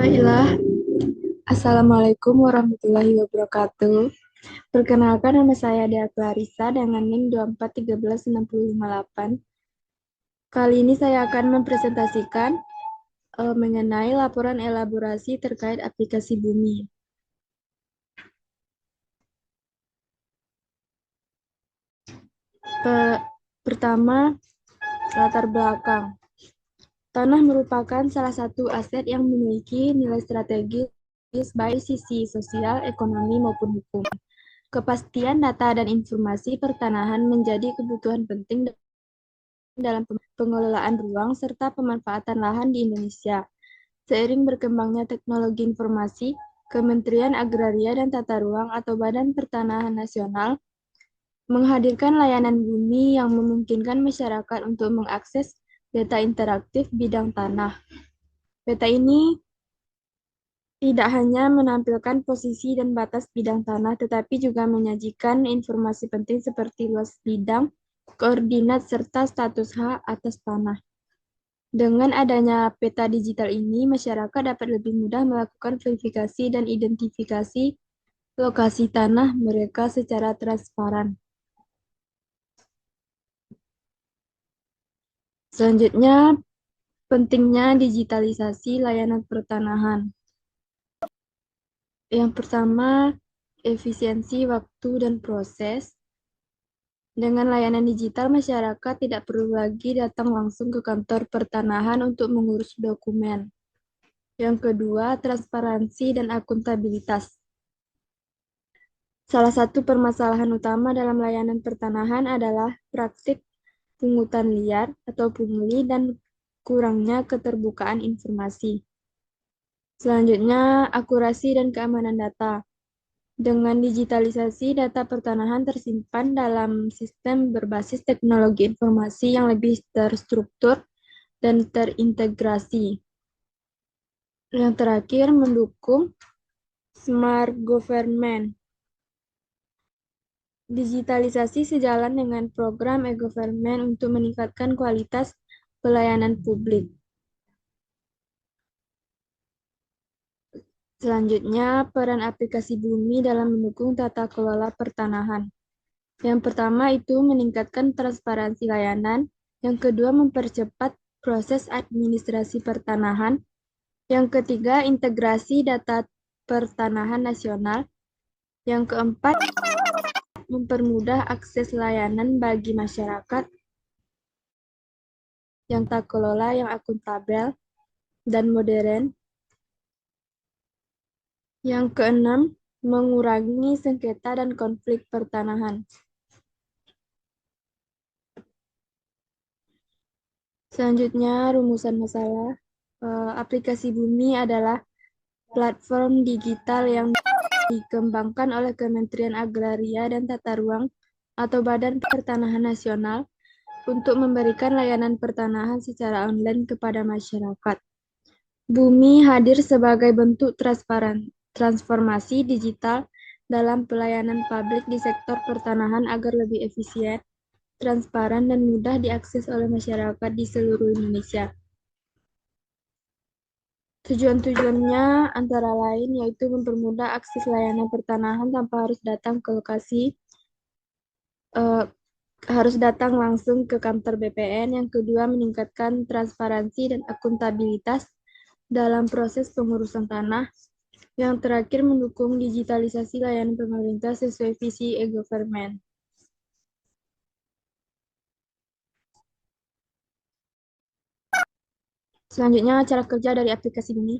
Baiklah, Assalamualaikum warahmatullahi wabarakatuh. Perkenalkan, nama saya Dea Clarissa dengan NIM 2413658. Kali ini saya akan mempresentasikan mengenai laporan elaborasi terkait aplikasi Bumi. Pertama, latar belakang. Tanah merupakan salah satu aset yang memiliki nilai strategis baik sisi sosial, ekonomi, maupun hukum. Kepastian data dan informasi pertanahan menjadi kebutuhan penting dalam pengelolaan ruang serta pemanfaatan lahan di Indonesia. Seiring berkembangnya teknologi informasi, Kementerian Agraria dan Tata Ruang atau Badan Pertanahan Nasional menghadirkan layanan bumi yang memungkinkan masyarakat untuk mengakses data interaktif bidang tanah. Data ini tidak hanya menampilkan posisi dan batas bidang tanah, tetapi juga menyajikan informasi penting seperti luas bidang, koordinat, serta status hak atas tanah. Dengan adanya peta digital ini, masyarakat dapat lebih mudah melakukan verifikasi dan identifikasi lokasi tanah mereka secara transparan. Selanjutnya, pentingnya digitalisasi layanan pertanahan. Yang pertama, efisiensi waktu dan proses. Dengan layanan digital, masyarakat tidak perlu lagi datang langsung ke kantor pertanahan untuk mengurus dokumen. Yang kedua, transparansi dan akuntabilitas. Salah satu permasalahan utama dalam layanan pertanahan adalah praktik pungutan liar atau pungli dan kurangnya keterbukaan informasi. Selanjutnya, akurasi dan keamanan data. Dengan digitalisasi, data pertanahan tersimpan dalam sistem berbasis teknologi informasi yang lebih terstruktur dan terintegrasi. Yang terakhir, mendukung smart government. Digitalisasi sejalan dengan program e-government untuk meningkatkan kualitas pelayanan publik. Selanjutnya, peran aplikasi Bumi dalam mendukung tata kelola pertanahan. Yang pertama itu meningkatkan transparansi layanan. Yang kedua, mempercepat proses administrasi pertanahan. Yang ketiga, integrasi data pertanahan nasional. Yang keempat, mempermudah akses layanan bagi masyarakat yang tak kelola, yang akuntabel, dan modern. Yang keenam, mengurangi sengketa dan konflik pertanahan. Selanjutnya, rumusan masalah. Aplikasi Bumi adalah platform digital yang dikembangkan oleh Kementerian Agraria dan Tata Ruang atau Badan Pertanahan Nasional untuk memberikan layanan pertanahan secara online kepada masyarakat. Bumi hadir sebagai bentuk transformasi digital dalam pelayanan publik di sektor pertanahan agar lebih efisien, transparan, dan mudah diakses oleh masyarakat di seluruh Indonesia. Tujuan-tujuannya antara lain yaitu mempermudah akses layanan pertanahan tanpa harus datang ke lokasi, harus datang langsung ke kantor BPN. Yang kedua, meningkatkan transparansi dan akuntabilitas dalam proses pengurusan tanah. Yang terakhir, mendukung digitalisasi layanan pemerintah sesuai visi e-government. Selanjutnya, cara kerja dari aplikasi ini.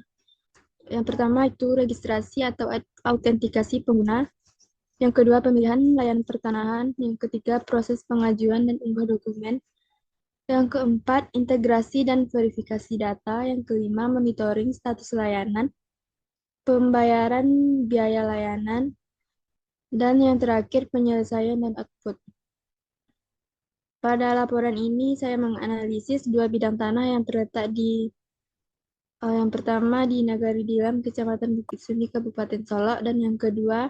Yang pertama itu registrasi atau autentikasi pengguna. Yang kedua, pemilihan layanan pertanahan. Yang ketiga, proses pengajuan dan unggah dokumen. Yang keempat, integrasi dan verifikasi data. Yang kelima, monitoring status layanan, pembayaran biaya layanan, dan yang terakhir, penyelesaian dan output. Pada laporan ini, saya menganalisis dua bidang tanah yang terletak di yang pertama di Nagari Dilam, Kecamatan Bukit Suni, Kabupaten Solok, dan yang kedua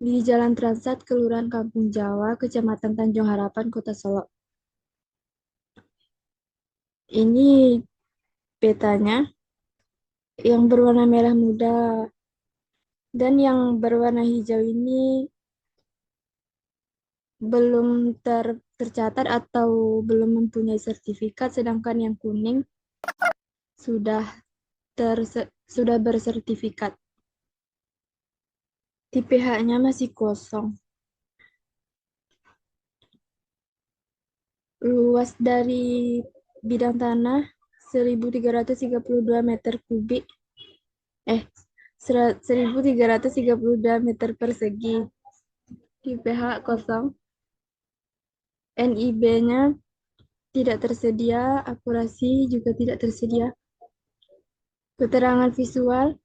di Jalan Transat, Kelurahan Kampung Jawa, Kecamatan Tanjung Harapan, Kota Solok. Ini petanya. yang berwarna merah muda. Dan yang berwarna hijau ini belum tercatat atau belum mempunyai sertifikat, sedangkan yang kuning sudah sudah bersertifikat. Di pH-nya masih kosong. Luas dari bidang tanah 1.332 meter kubik. 1.332 meter persegi. Di pH kosong. NIB-nya tidak tersedia, akurasi juga tidak tersedia. Keterangan visual,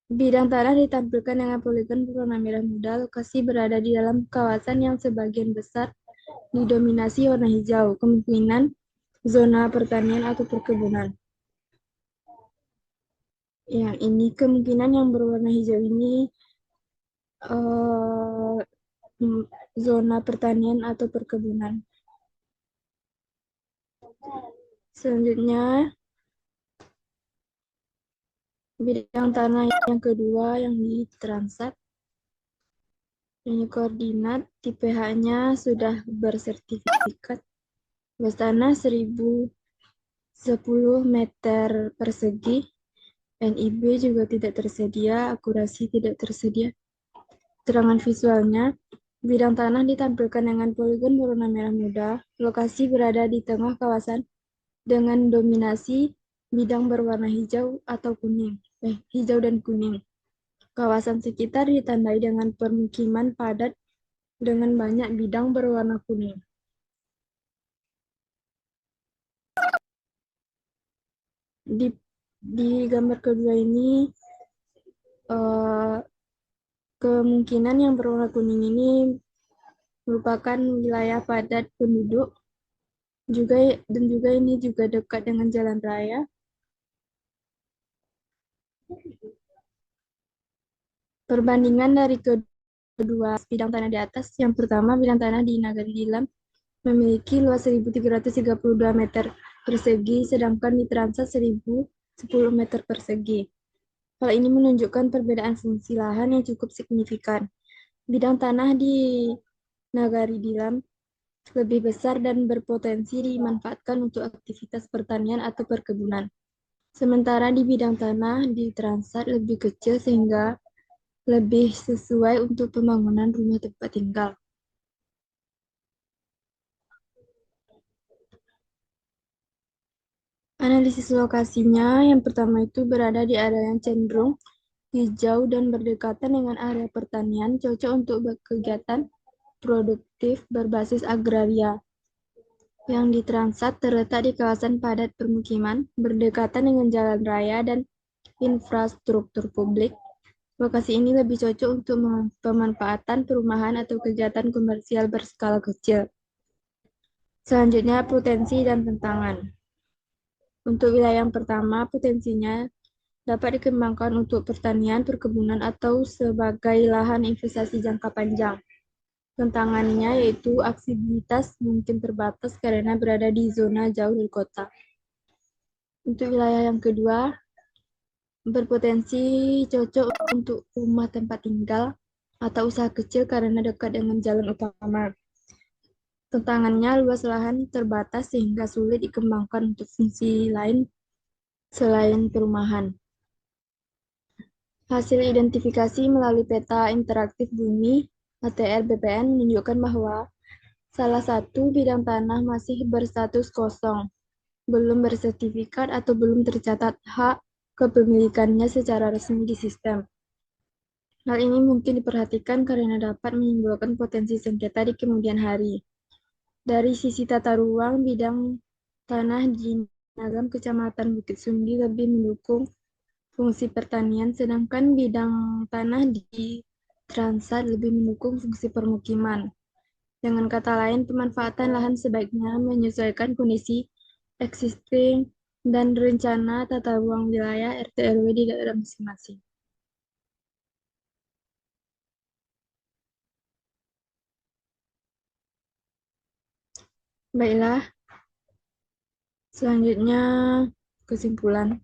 bidang tanah ditampilkan dengan poligon berwarna merah muda. Lokasi berada di dalam kawasan yang sebagian besar didominasi warna hijau. Kemungkinan zona pertanian atau perkebunan. Yang ini kemungkinan yang berwarna hijau ini eh, zona pertanian atau perkebunan. Selanjutnya, bidang tanah yang kedua yang di Transat. Ini koordinat, tipe H-nya sudah bersertifikat. Luas tanah 1.010 meter persegi. NIB juga tidak tersedia, akurasi tidak tersedia. Keterangan visualnya, bidang tanah ditampilkan dengan poligon berwarna merah muda. Lokasi berada di tengah kawasan dengan dominasi bidang berwarna hijau atau kuning. Hijau dan kuning. Kawasan sekitar ditandai dengan permukiman padat dengan banyak bidang berwarna kuning. Di, di gambar kedua ini, kemungkinan yang berwarna kuning ini merupakan wilayah padat penduduk dan juga ini juga dekat dengan jalan raya. Perbandingan dari kedua bidang tanah di atas, yang pertama bidang tanah di Nagari Dilam memiliki luas 1.332 meter persegi, sedangkan di Transat 1.010 meter persegi. Hal ini menunjukkan perbedaan fungsi lahan yang cukup signifikan. Bidang tanah di Nagari Dilam lebih besar dan berpotensi dimanfaatkan untuk aktivitas pertanian atau perkebunan. Sementara di bidang tanah di Transat lebih kecil sehingga lebih sesuai untuk pembangunan rumah tempat tinggal. Analisis lokasinya, yang pertama itu berada di area yang cenderung hijau dan berdekatan dengan area pertanian, cocok untuk kegiatan produktif berbasis agraria. Yang di Transat terletak di kawasan padat permukiman, berdekatan dengan jalan raya dan infrastruktur publik. Lokasi ini lebih cocok untuk pemanfaatan perumahan atau kegiatan komersial berskala kecil. Selanjutnya, potensi dan tantangan. Untuk wilayah yang pertama, potensinya dapat dikembangkan untuk pertanian, perkebunan, atau sebagai lahan investasi jangka panjang. Tantangannya yaitu aksesibilitas mungkin terbatas karena berada di zona jauh dari kota. Untuk wilayah yang kedua, berpotensi cocok untuk rumah tempat tinggal atau usaha kecil karena dekat dengan jalan utama. Tantangannya luas lahan terbatas sehingga sulit dikembangkan untuk fungsi lain selain perumahan. Hasil identifikasi melalui peta interaktif bumi ATR BPN menunjukkan bahwa salah satu bidang tanah masih berstatus kosong, belum bersertifikat atau belum tercatat hak kepemilikannya secara resmi di sistem. Hal ini mungkin diperhatikan karena dapat menimbulkan potensi sengketa di kemudian hari. Dari sisi tata ruang, bidang tanah di Nagam Kecamatan Bukit Sundi lebih mendukung fungsi pertanian, sedangkan bidang tanah di Transat lebih mendukung fungsi permukiman. Dengan kata lain, pemanfaatan lahan sebaiknya menyesuaikan kondisi existing dan rencana tata ruang wilayah RT RW di daerah masing-masing. Baiklah, selanjutnya kesimpulan.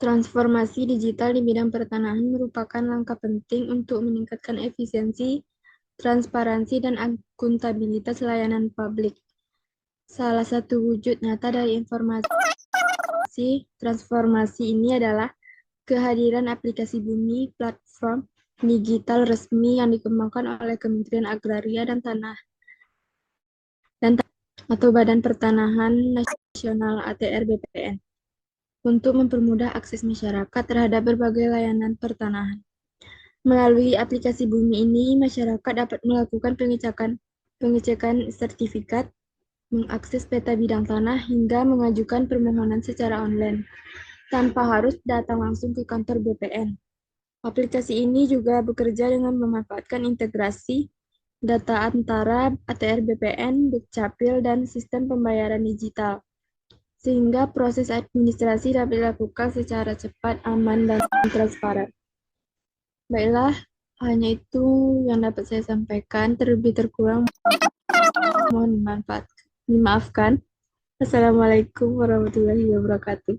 Transformasi digital di bidang pertanahan merupakan langkah penting untuk meningkatkan efisiensi, transparansi, dan akuntabilitas layanan publik. Salah satu wujud nyata dari transformasi ini adalah kehadiran aplikasi Bumi, platform digital resmi yang dikembangkan oleh Kementerian Agraria dan Tanah atau Badan Pertanahan Nasional (ATR BPN) untuk mempermudah akses masyarakat terhadap berbagai layanan pertanahan. Melalui aplikasi Bumi ini, masyarakat dapat melakukan pengecekan sertifikat, mengakses peta bidang tanah, hingga mengajukan permohonan secara online, tanpa harus datang langsung ke kantor BPN. Aplikasi ini juga bekerja dengan memanfaatkan integrasi data antara ATR BPN, Dukcapil, dan sistem pembayaran digital, sehingga proses administrasi dapat dilakukan secara cepat, aman, dan transparan. Baiklah, hanya itu yang dapat saya sampaikan. Terlebih terkurang mohon dimaafkan. Assalamualaikum warahmatullahi wabarakatuh.